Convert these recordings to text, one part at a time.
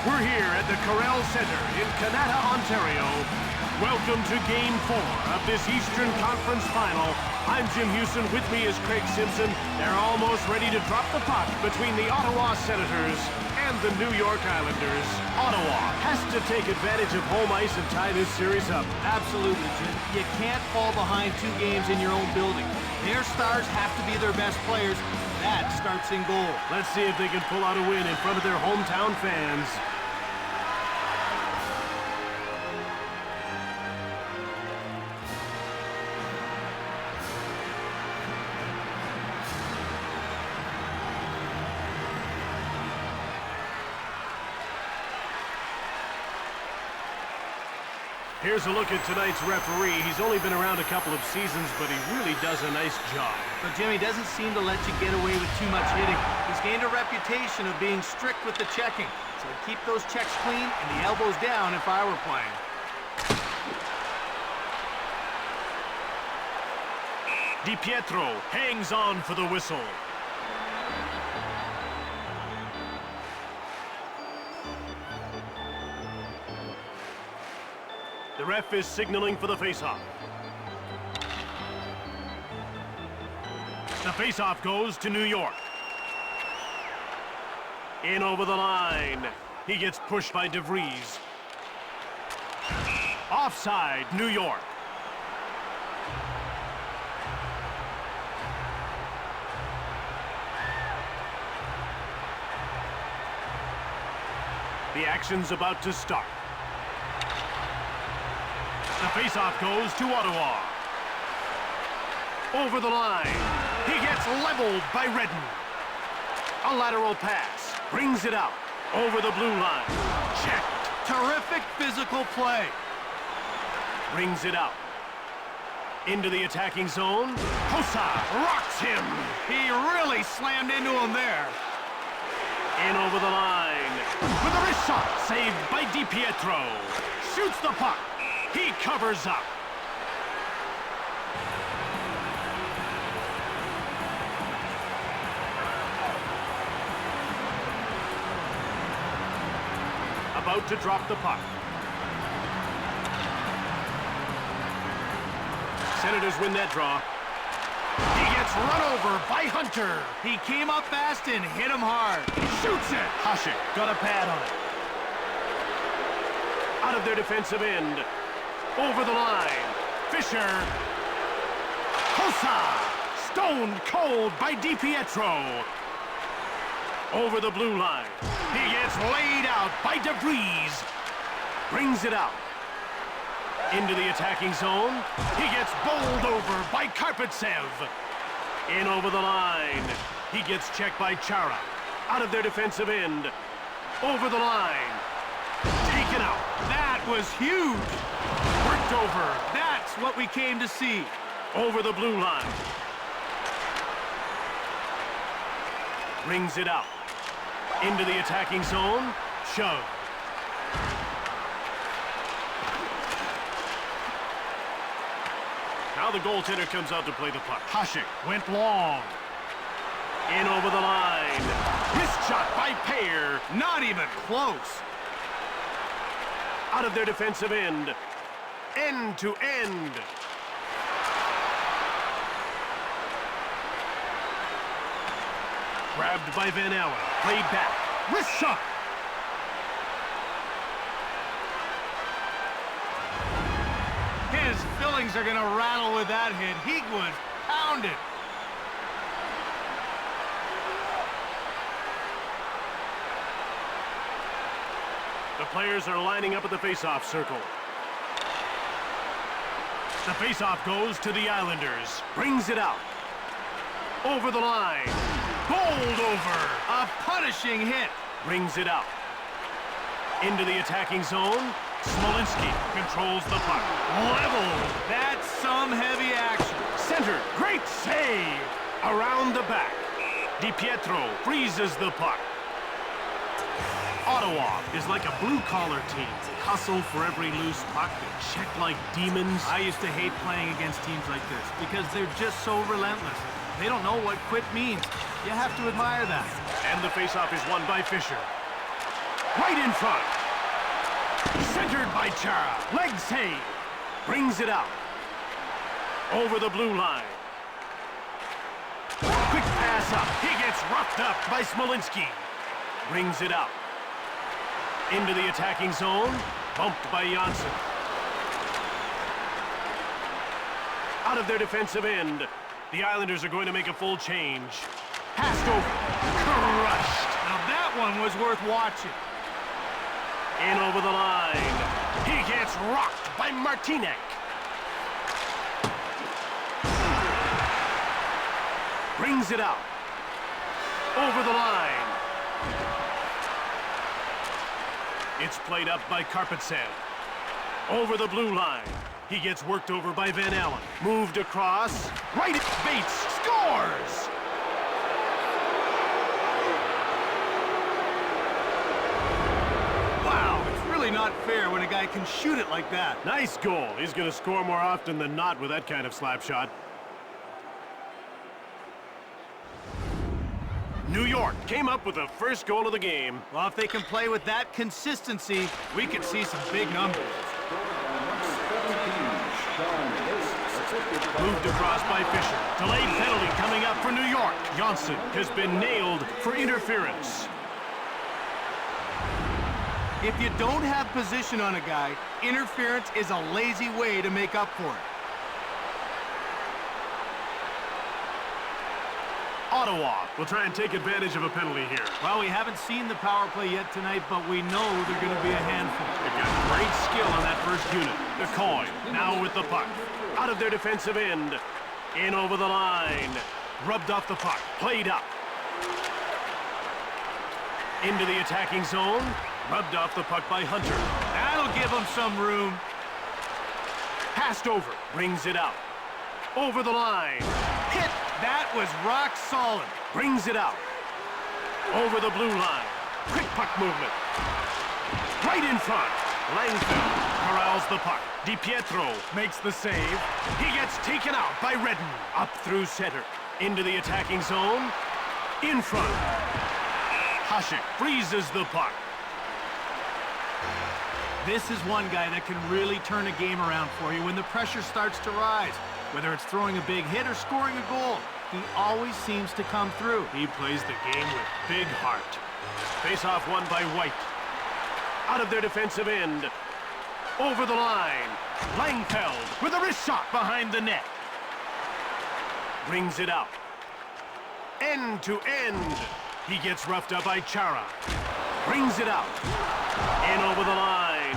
We're here at the Corel Center in Canada, Ontario. Welcome to Game 4 of this Eastern Conference Final. I'm Jim Houston. With me is Craig Simpson. They're almost ready to drop the puck between the Ottawa Senators and the New York Islanders. Ottawa has to take advantage of home ice and tie this series up. Absolutely, Jim. You can't fall behind 2 games in your own building. Their stars have to be their best players. That starts in goal. Let's see if they can pull out a win in front of their hometown fans. Here's a look at tonight's referee. He's only been around a couple of seasons, but he really does a nice job. But Jimmy doesn't seem to let you get away with too much hitting. He's gained a reputation of being strict with the checking. So I'd keep those checks clean and the elbows down if I were playing. DiPietro hangs on for the whistle. The ref is signaling for the faceoff. The faceoff goes to New York. In over the line. He gets pushed by DeVries. Offside, New York. The action's about to start. The faceoff goes to Ottawa. Over the line. He gets leveled by Redden. A lateral pass. Brings it out. Over the blue line. Checked. Terrific physical play. Brings it out. Into the attacking zone. Hossa rocks him. He really slammed into him there. In over the line. With a wrist shot. Saved by DiPietro. Shoots the puck. He covers up. About to drop the puck. Senators win that draw. He gets run over by Hunter. He came up fast and hit him hard. Shoots it. Hasek got a pad on it. Out of their defensive end. Over the line. Fisher. Hossa. Stoned cold by DiPietro. Over the blue line. He gets laid out by DeVries. Brings it out. Into the attacking zone. He gets bowled over by Karpatsev. In over the line. He gets checked by Chara. Out of their defensive end. Over the line. Taken out. That was huge. Worked over. That's what we came to see. Over the blue line. Brings it out. Into the attacking zone. Shove. Now the goaltender comes out to play the puck. Hasek went long. In over the line. Wrist shot by Payer. Not even close. Out of their defensive end. End to end. Grabbed by Van Allen. Played back. Wrist shot. His fillings are going to rattle with that hit. He was pounded. The players are lining up at the face-off circle. The face-off goes to the Islanders. Brings it out. Over the line. Bowled over. A punishing hit. Brings it out. Into the attacking zone. Smolinski controls the puck. Leveled. That's some heavy action. Center. Great save. Around the back. DiPietro freezes the puck. Ottawa is like a blue-collar team. They hustle for every loose puck. They check like demons. I used to hate playing against teams like this because they're just so relentless. They don't know what quit means. You have to admire that. And the faceoff is won by Fisher. Right in front. Centered by Chara. Leg save. Brings it out. Over the blue line. Quick pass up. He gets roughed up by Smolinski. Brings it out. Into the attacking zone. Bumped by Janssen. Out of their defensive end. The Islanders are going to make a full change. Passed over. Crushed. Now that one was worth watching. In over the line. He gets rocked by Martinek. Brings it out. Over the line. It's played up by Karpatsev. Over the blue line. He gets worked over by Van Allen. Moved across. Right. Bates scores! Wow, it's really not fair when a guy can shoot it like that. Nice goal. He's going to score more often than not with that kind of slap shot. New York came up with the first goal of the game. Well, if they can play with that consistency, we could see some big numbers. Moved across by Fisher. Delayed penalty coming up for New York. Janssen has been nailed for interference. If you don't have position on a guy, interference is a lazy way to make up for it. Ottawa will try and take advantage of a penalty here. Well, we haven't seen the power play yet tonight, but we know they're going to be a handful. They've got great skill on that first unit. The coin, now with the puck. Out of their defensive end. In over the line. Rubbed off the puck. Played up. Into the attacking zone. Rubbed off the puck by Hunter. That'll give them some room. Passed over. Brings it out. Over the line. Hit. That was rock solid. Brings it out. Over the blue line. Quick puck movement. Right in front. Langfeld corrals the puck. DiPietro makes the save. He gets taken out by Redden. Up through center. Into the attacking zone. In front. Hasek freezes the puck. This is one guy that can really turn a game around for you when the pressure starts to rise. Whether it's throwing a big hit or scoring a goal, he always seems to come through. He plays the game with big heart. Face-off won by White. Out of their defensive end. Over the line. Langfeld with a wrist shot behind the net. Brings it out. End to end. He gets roughed up by Chara. Brings it out. In over the line.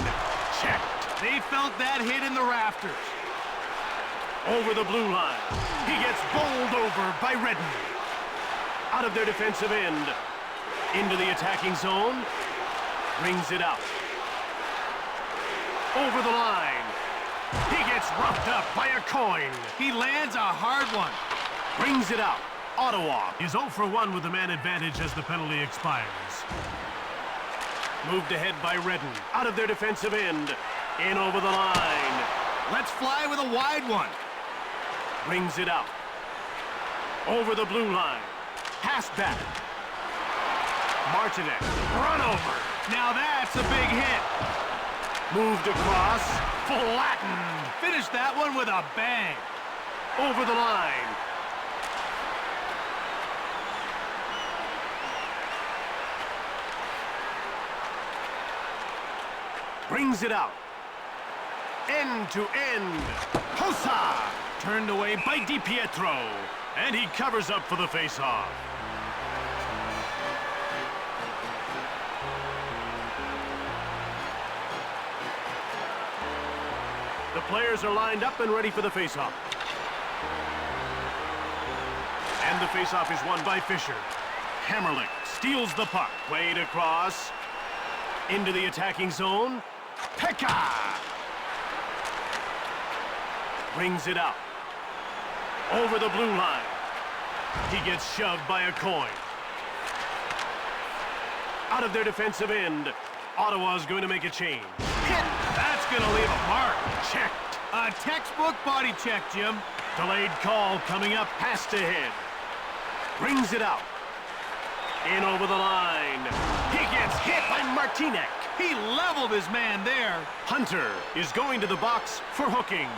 Checked. They felt that hit in the rafters. Over the blue line. He gets bowled over by Redden. Out of their defensive end. Into the attacking zone. Brings it out. Over the line. He gets roughed up by a coin. He lands a hard one. Brings it out. Ottawa is 0 for 1 with the man advantage as the penalty expires. Moved ahead by Redden. Out of their defensive end. In over the line. Let's fly with a wide one. Brings it out. Over the blue line. Pass back. Martinek. Run over. Now that's a big hit. Moved across. Flattened. Finished that one with a bang. Over the line. Brings it out. End to end. Hossa! Turned away by DiPietro. And he covers up for the face-off. The players are lined up and ready for the face-off. And the face-off is won by Fisher. Hammerlick steals the puck. Played across. Into the attacking zone. Pekka! Brings it out. Over the blue line. He gets shoved by a coin. Out of their defensive end. Ottawa's going to make a change. Hit! That's going to leave a mark. Checked. A textbook body check, Jim. Delayed call coming up past ahead. Brings it out. In over the line. He gets hit by Martinek. He leveled his man there. Hunter is going to the box for hooking.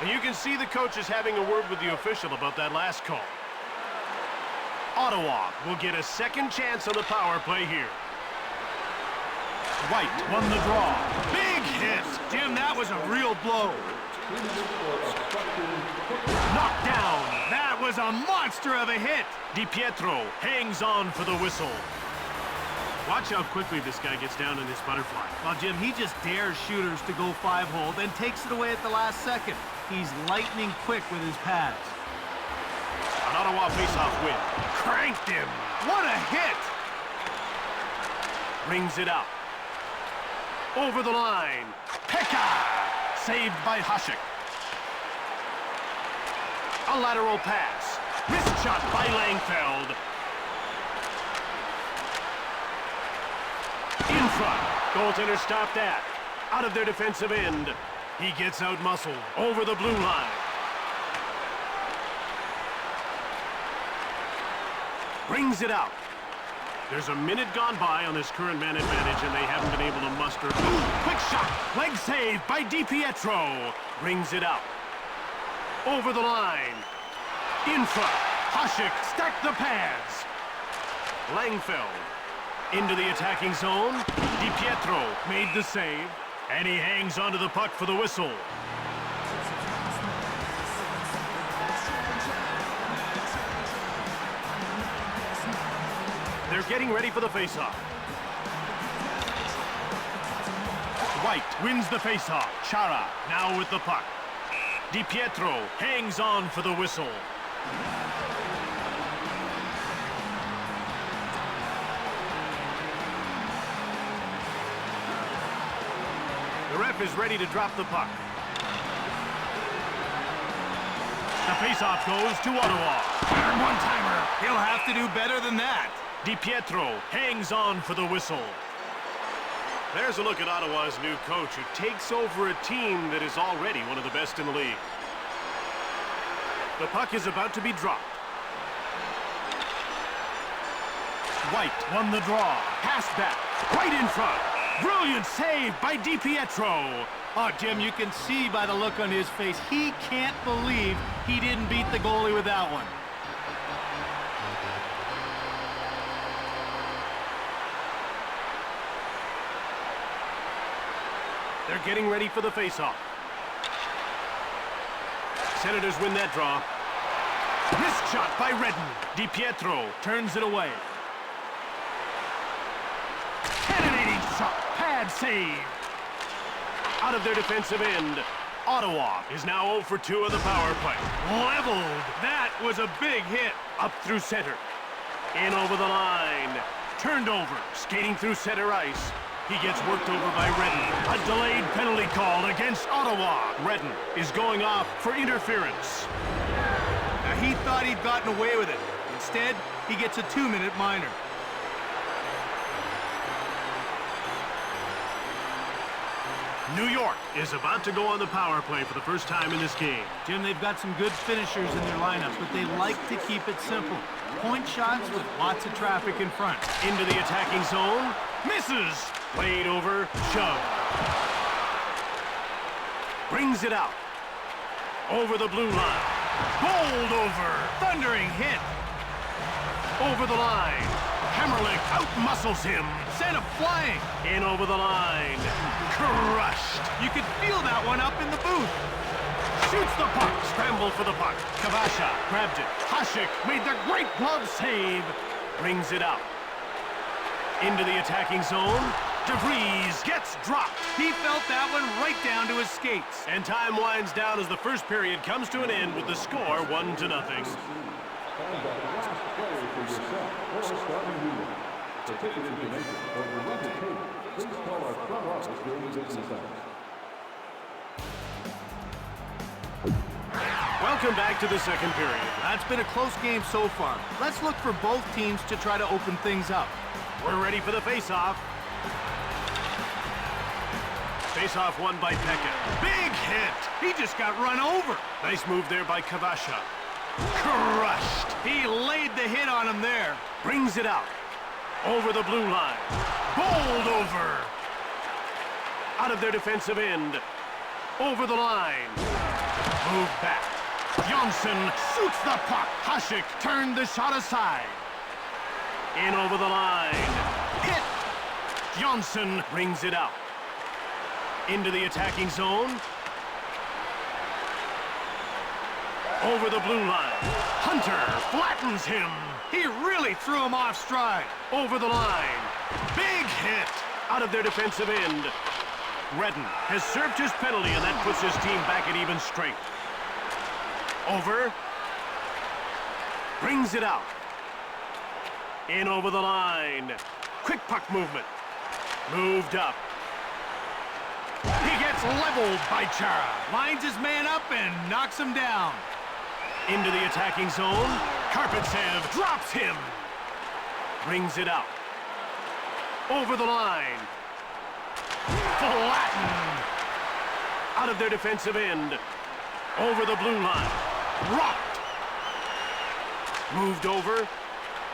And you can see the coach is having a word with the official about that last call. Ottawa will get a second chance on the power play here. White won the draw. Big hit. Jim, that was a real blow. Knocked down. That was a monster of a hit. DiPietro hangs on for the whistle. Watch how quickly this guy gets down in his butterfly. Well, Jim, he just dares shooters to go 5-hole, then takes it away at the last second. He's lightning quick with his pads. An Ottawa faceoff win. Cranked him. What a hit! Brings it out. Over the line. Pekka! Saved by Hasek. A lateral pass. Wrist shot by Langfeld. In front. Goaltender stopped that. Out of their defensive end. He gets out-muscled. Over the blue line. Brings it out. There's a minute gone by on this current man advantage, and they haven't been able to muster. Quick shot. Leg save by DiPietro. Brings it out. Over the line. In front. Hasek stacked the pads. Langfeld. Into the attacking zone. DiPietro made the save. And he hangs onto the puck for the whistle. They're getting ready for the faceoff. White wins the faceoff. Chara now with the puck. DiPietro hangs on for the whistle. The ref is ready to drop the puck. The faceoff goes to Ottawa. And one-timer. He'll have to do better than that. DiPietro hangs on for the whistle. There's a look at Ottawa's new coach, who takes over a team that is already one of the best in the league. The puck is about to be dropped. White won the draw. Pass back. Right in front. Brilliant save by DiPietro. Oh, Jim, you can see by the look on his face, he can't believe he didn't beat the goalie with that one. They're getting ready for the faceoff. Senators win that draw. Wrist shot by Redden. DiPietro turns it away. Cannonading shot. Pad save. Out of their defensive end. Ottawa is now 0 for 2 on the power play. Leveled. That was a big hit. Up through center. In over the line. Turned over. Skating through center ice. He gets worked over by Redden. A delayed penalty call against Ottawa. Redden is going off for interference. Now, he thought he'd gotten away with it. Instead, he gets a 2-minute minor. New York is about to go on the power play for the first time in this game. Jim, they've got some good finishers in their lineup, but they like to keep it simple. Point shots with lots of traffic in front. Into the attacking zone. Misses. Played over. Shove. Brings it out. Over the blue line. Bowled over. Thundering hit. Over the line. Hammerlick out-muscles him. Sent him flying. In over the line. Crushed. You could feel that one up in the booth. Shoots the puck. Scramble for the puck. Kavasha grabbed it. Hasek made the great glove save. Brings it out. Into the attacking zone. DeVries gets dropped. He felt that one right down to his skates. And time winds down as the first period comes to an end with the score 1-0. Welcome back to the second period. That's been a close game so far. Let's look for both teams to try to open things up. We're ready for the face-off. Face-off won by Pekka. Big hit! He just got run over. Nice move there by Kavasha. Crushed. He laid the hit on him there. Brings it out. Over the blue line. Bowled over. Out of their defensive end. Over the line. Move back. Johnson shoots the puck. Hasek turned the shot aside. In over the line. Hit. Johnson brings it out. Into the attacking zone. Over the blue line. Hunter flattens him. He really threw him off stride. Over the line. Big hit. Out of their defensive end. Redden has served his penalty, and that puts his team back at even strength. Over. Brings it out. In over the line. Quick puck movement. Moved up. He gets leveled by Chara. Lines his man up and knocks him down. Into the attacking zone. Karpatsev drops him. Brings it out. Over the line. Flattened. Out of their defensive end. Over the blue line. Rocked. Moved over.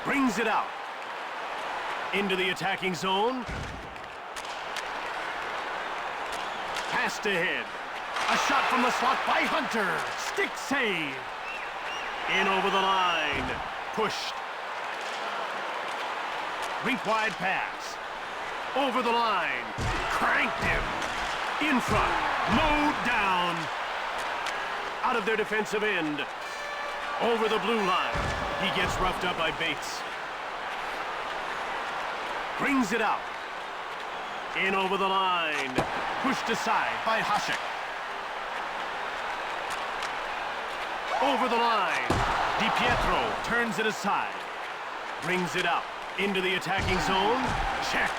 Brings it out. Into the attacking zone. Passed ahead. A shot from the slot by Hunter. Stick save. In over the line. Pushed. Rink wide pass. Over the line. Cranked him. In front. Mowed down. Out of their defensive end. Over the blue line. He gets roughed up by Bates. Brings it out. In over the line. Pushed aside by Hasek. Over the line. DiPietro turns it aside. Brings it out. Into the attacking zone. Checked.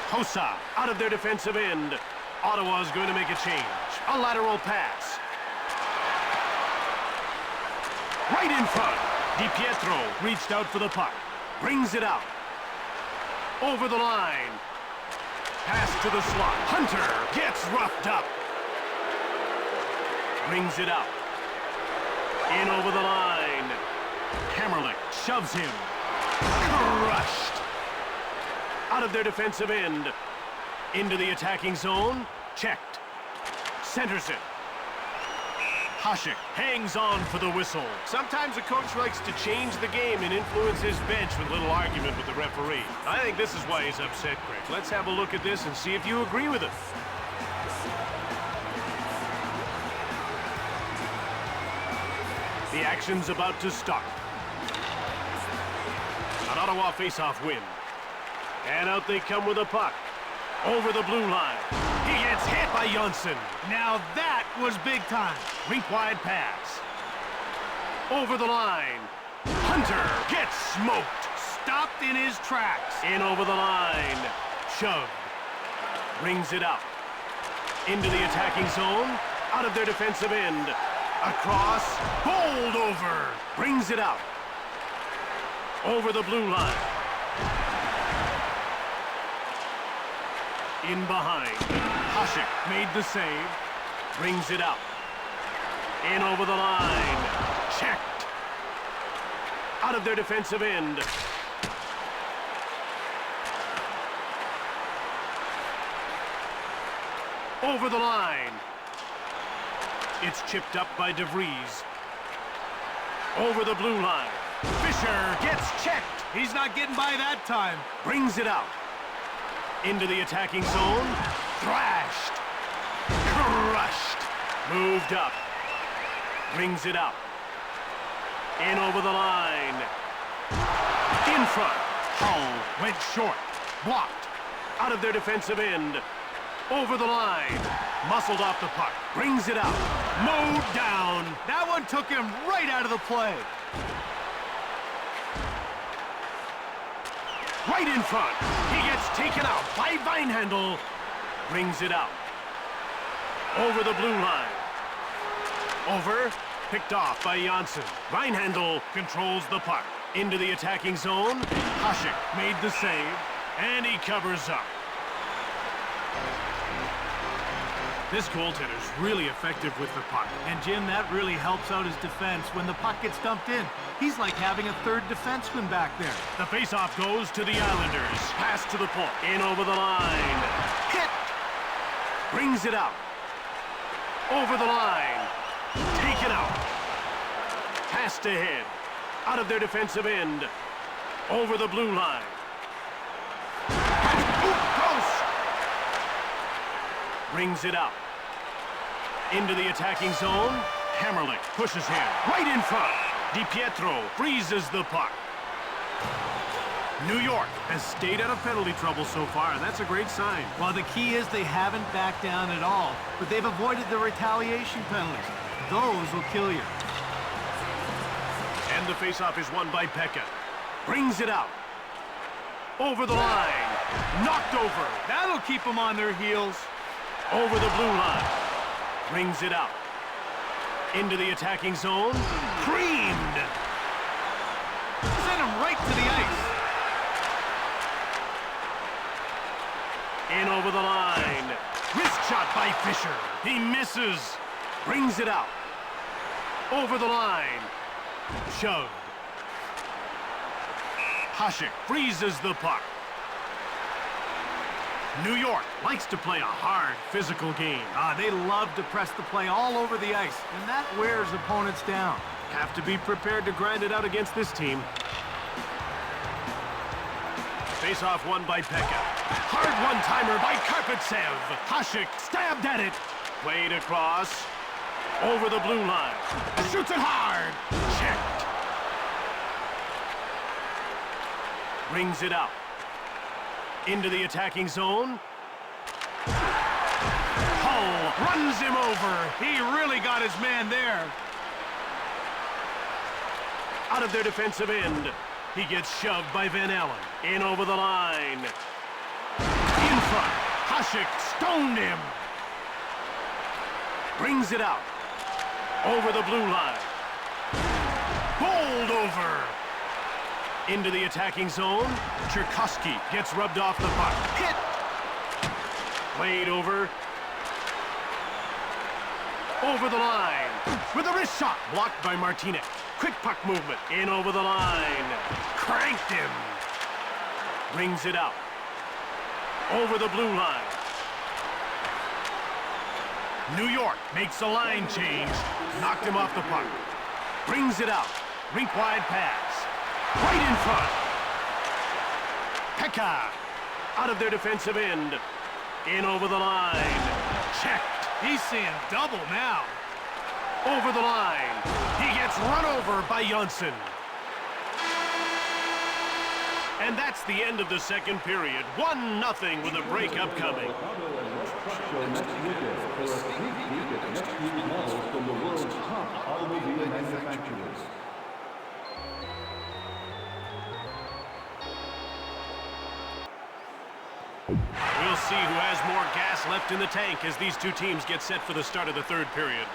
Hossa out of their defensive end. Ottawa's going to make a change. A lateral pass. Right in front. DiPietro reached out for the puck. Brings it out. Over the line. Pass to the slot. Hunter gets roughed up. Brings it out. In over the line. Hammerlick shoves him. Crushed. Out of their defensive end. Into the attacking zone. Checked. Centers it. Hasek hangs on for the whistle. Sometimes a coach likes to change the game and influence his bench with a little argument with the referee. I think this is why he's upset, Craig. Let's have a look at this and see if you agree with it. The action's about to start. An Ottawa face-off win. And out they come with a puck. Over the blue line. He gets hit by Johnson. Now that was big time. Rink-wide pass. Over the line. Hunter gets smoked. Stopped in his tracks. In over the line. Shoved. Brings it out. Into the attacking zone. Out of their defensive end. Across. Bowled over. Brings it out. Over the blue line. In behind. Hasek made the save. Brings it out. In over the line. Checked. Out of their defensive end. Over the line. It's chipped up by DeVries. Over the blue line. Fisher gets checked. He's not getting by that time. Brings it out. Into the attacking zone. Thrashed. Crushed. Moved up. Brings it out. In over the line. In front. Hull went short. Blocked. Out of their defensive end. Over the line. Muscled off the puck. Brings it out. Mowed down. That one took him right out of the play. Right in front. He gets taken out by Vinehandle. Brings it out. Over the blue line. Over. Picked off by Janssen. Vinehandle controls the puck. Into the attacking zone. Hasek made the save. And he covers up. This goaltender's really effective with the puck. And Jim, that really helps out his defense when the puck gets dumped in. He's like having a third defenseman back there. The faceoff goes to the Islanders. Pass to the point. In over the line. Hit! Brings it out. Over the line. Taken out. Passed ahead. Out of their defensive end. Over the blue line. Close! Brings it out. Into the attacking zone. Hammerlick pushes him. Right in front. DiPietro freezes the puck. New York has stayed out of penalty trouble so far, and that's a great sign. Well, the key is they haven't backed down at all, but they've avoided the retaliation penalties. Those will kill you. And the faceoff is won by Pekka. Brings it out. Over the line. Knocked over. That'll keep them on their heels. Over the blue line. Brings it out. Into the attacking zone. Creamed. Send him right to the ice. In over the line. Wrist shot by Fisher. He misses. Brings it out. Over the line. Shoved. Hasek freezes the puck. New York likes to play a hard, physical game. They love to press the play all over the ice, and that wears opponents down. Have to be prepared to grind it out against this team. Face-off won by Pekka. Hard one-timer by Karpatsev. Hasek stabbed at it. Played across. Over the blue line. Shoots it hard. Checked. Brings it out. Into the attacking zone. Hull runs him over. He really got his man there. Out of their defensive end. He gets shoved by Van Allen. In over the line. In front. Hasek stoned him. Brings it out. Over the blue line. Bowled over. Into the attacking zone. Cherkowski gets rubbed off the puck. Hit! Played over. Over the line. With a wrist shot. Blocked by Martinez. Quick puck movement. In over the line. Cranked him. Brings it out. Over the blue line. New York makes a line change. Knocked him off the puck. Brings it out. Rink-wide pass. Right in front. Pekka. Out of their defensive end. In over the line. Checked. He's seeing double now. Over the line. He gets run over by Johnson. And that's the end of the second period. 1-0 with a break upcoming. We'll see who has more gas left in the tank as these two teams get set for the start of the third period.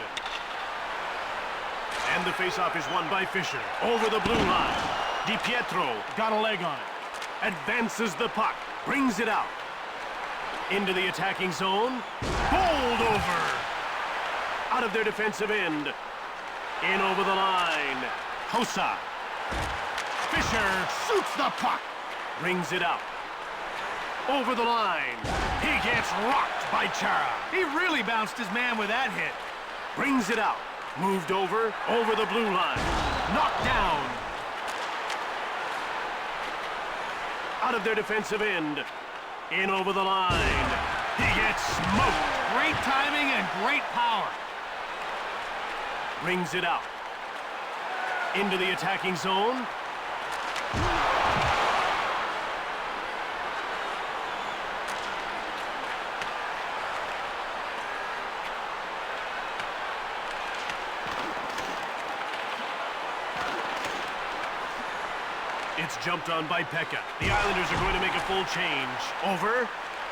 And the faceoff is won by Fisher. Over the blue line. DiPietro got a leg on it. Advances the puck. Brings it out. Into the attacking zone. Bowled over. Out of their defensive end. In over the line. Hossa. Fisher shoots the puck. Brings it out. Over the line. He gets rocked by Chara. He really bounced his man with that hit. Brings it out. Moved over the blue line. Knocked down. Out of their defensive end. In over the line. He gets smoked. Great timing and great power. Brings it out. Into the attacking zone. It's jumped on by Pekka. The Islanders are going to make a full change. Over.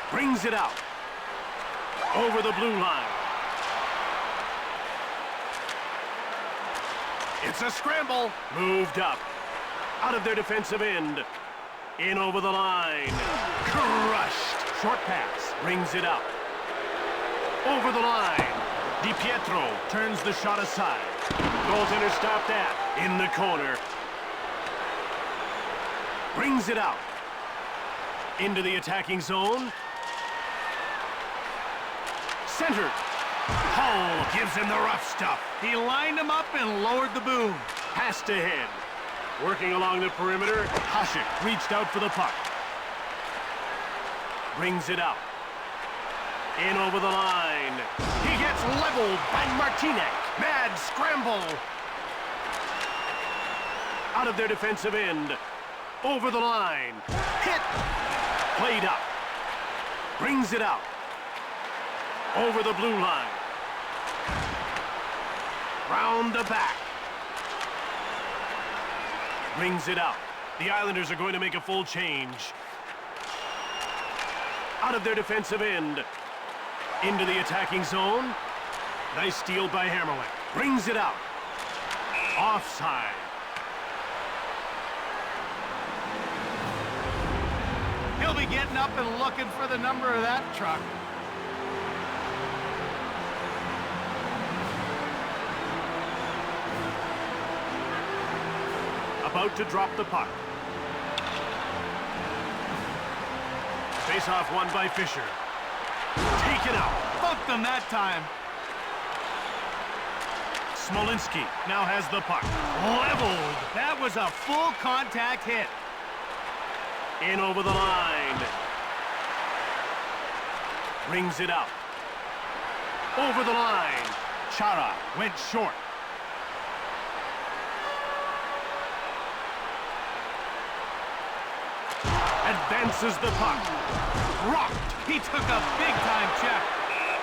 Brings it out. Over the blue line. It's a scramble. Moved up. Out of their defensive end. In over the line. Crushed. Short pass. Brings it out. Over the line. DiPietro turns the shot aside. Goaltender stopped that. In the corner. Brings it out. Into the attacking zone. Centered. Hull gives him the rough stuff. He lined him up and lowered the boom. Passed ahead. Working along the perimeter, Hasek reached out for the puck. Brings it out. In over the line. He gets leveled by Martinek. Mad scramble. Out of their defensive end. Over the line. Hit. Played up. Brings it out. Over the blue line. Round the back. Brings it out. The Islanders are going to make a full change. Out of their defensive end. Into the attacking zone. Nice steal by Hammerling. Brings it out. Offside. He'll be getting up and looking for the number of that truck. About to drop the puck. Face-off won by Fisher. Taken out. Booked them that time. Smolinski now has the puck. Leveled. That was a full contact hit. In over the line. Brings it out. Over the line. Chara went short. Advances the puck. Rocked. He took a big-time check.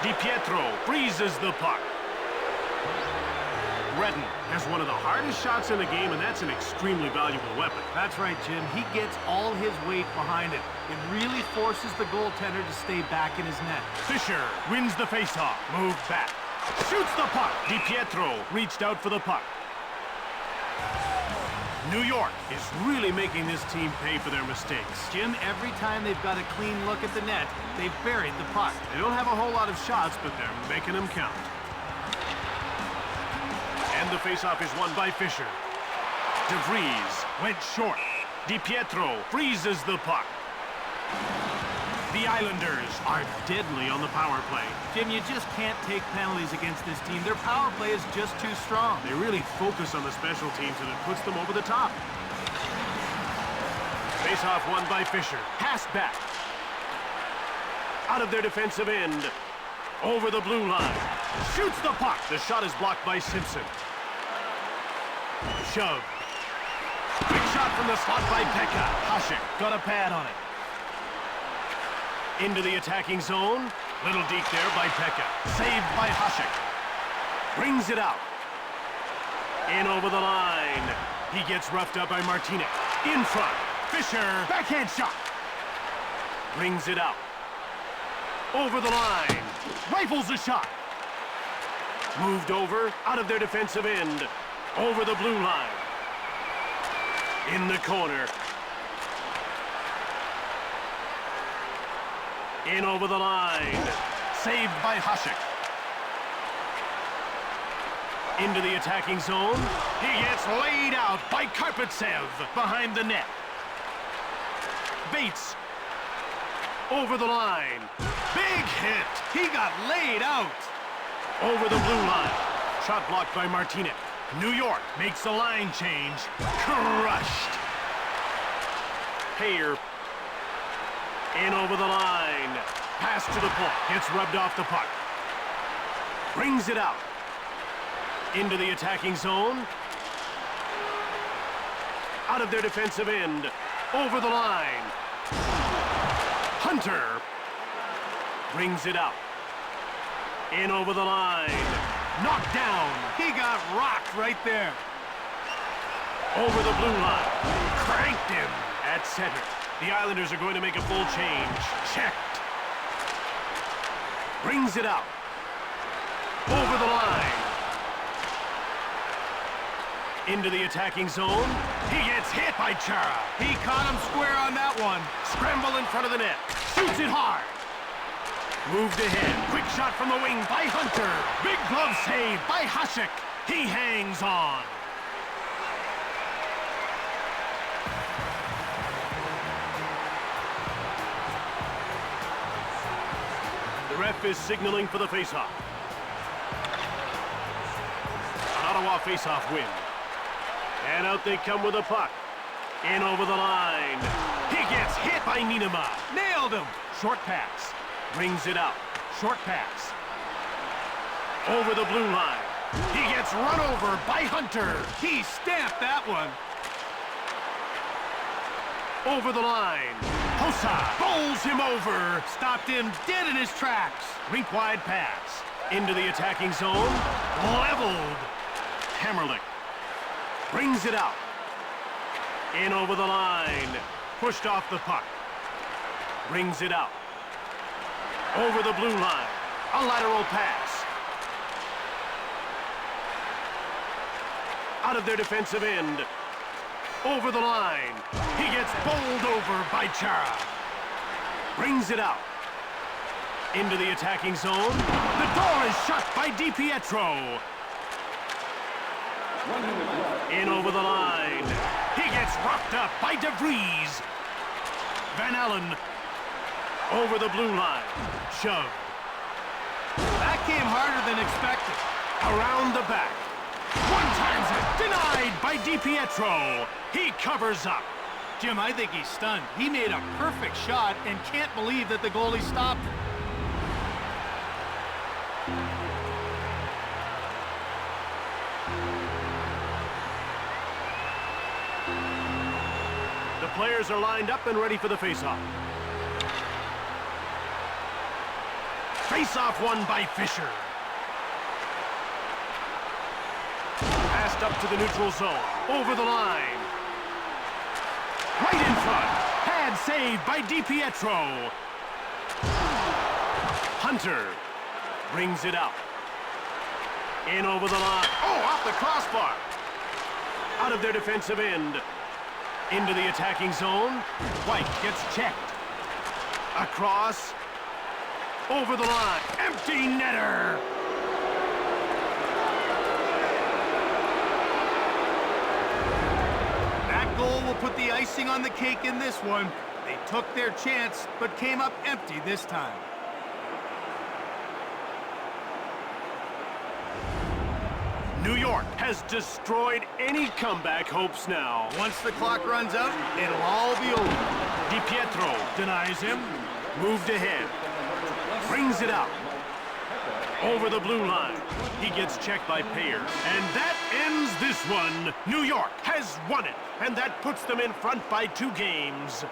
DiPietro freezes the puck. Redden has one of the hardest shots in the game, and that's an extremely valuable weapon. That's right, Jim. He gets all his weight behind it. It really forces the goaltender to stay back in his net. Fisher wins the faceoff. Moved back. Shoots the puck. DiPietro reached out for the puck. New York is really making this team pay for their mistakes. Jim, every time they've got a clean look at the net, they've buried the puck. They don't have a whole lot of shots, but they're making them count. And the faceoff is won by Fisher. DeVries went short. DiPietro freezes the puck. The Islanders are deadly on the power play. Jim, you just can't take penalties against this team. Their power play is just too strong. They really focus on the special teams, and it puts them over the top. Face-off won by Fisher. Passed back. Out of their defensive end. Over the blue line. Shoots the puck. The shot is blocked by Simpson. Shove. Big shot from the slot by Pekka. Hasek got a pad on it. Into the attacking zone. Little deep there by Pekka. Saved by Hasek. Brings it out. In over the line. He gets roughed up by Martinek. In front. Fisher. Backhand shot. Brings it out. Over the line. Rifles a shot. Moved over. Out of their defensive end. Over the blue line. In the corner. In over the line. Saved by Hasek. Into the attacking zone. He gets laid out by Karpatsev behind the net. Bates. Over the line. Big hit. He got laid out. Over the blue line. Shot blocked by Martinek. New York makes the line change. Crushed. Payer. In over the line. Pass to the point. Gets rubbed off the puck. Brings it out. Into the attacking zone. Out of their defensive end. Over the line. Hunter. Brings it out. In over the line. Knocked down. He got rocked right there. Over the blue line. Cranked him at center. The Islanders are going to make a full change. Checked. Brings it out. Over the line. Into the attacking zone. He gets hit by Chara. He caught him square on that one. Scramble in front of the net. Shoots it hard. Moved ahead. Quick shot from the wing by Hunter. Big glove save by Hasek. He hangs on. The ref is signaling for the faceoff. An Ottawa faceoff win. And out they come with a puck. In over the line. He gets hit by Nienema. Nailed him. Short pass. Brings it out. Short pass. Over the blue line. He gets run over by Hunter. He stamped that one. Over the line. Hossa bowls him over. Stopped him dead in his tracks. Rink-wide pass. Into the attacking zone. Leveled. Hammerlick. Brings it out. In over the line. Pushed off the puck. Brings it out. Over the blue line. A lateral pass. Out of their defensive end. Over the line. He gets bowled over by Chara. Brings it out. Into the attacking zone. The door is shut by DiPietro. In over the line. He gets rocked up by DeVries. Van Allen. Over the blue line. Shoved. That came harder than expected. Around the back. One times it. Denied by DiPietro. He covers up. Jim, I think he's stunned. He made a perfect shot and can't believe that the goalie stopped it. The players are lined up and ready for the face-off. Face-off won by Fisher. Passed up to the neutral zone. Over the line. Right in front. Pad saved by DiPietro. Hunter brings it out. In over the line. Oh, off the crossbar. Out of their defensive end. Into the attacking zone. White gets checked. Across. Over the line. Empty netter. That goal will put the icing on the cake in this one. They took their chance, but came up empty this time. New York has destroyed any comeback hopes now. Once the clock runs out, it'll all be over. DiPietro denies him. Moved ahead. Brings it out. Over the blue line. He gets checked by Payer. And that ends this one. New York has won it. And that puts them in front by 2 games.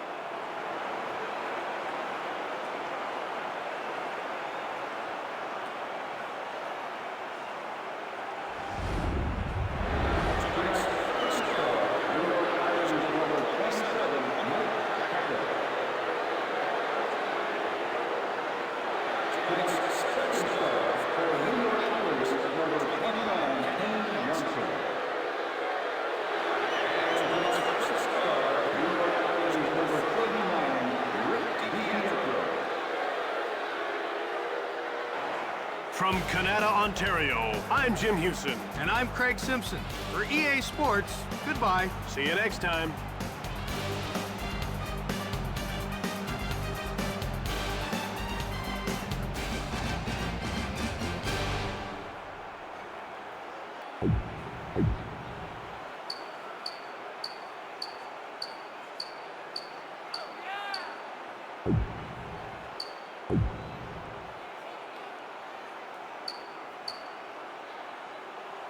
From Canada, Ontario, I'm Jim Hewson. And I'm Craig Simpson. For EA Sports, goodbye. See you next time.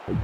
You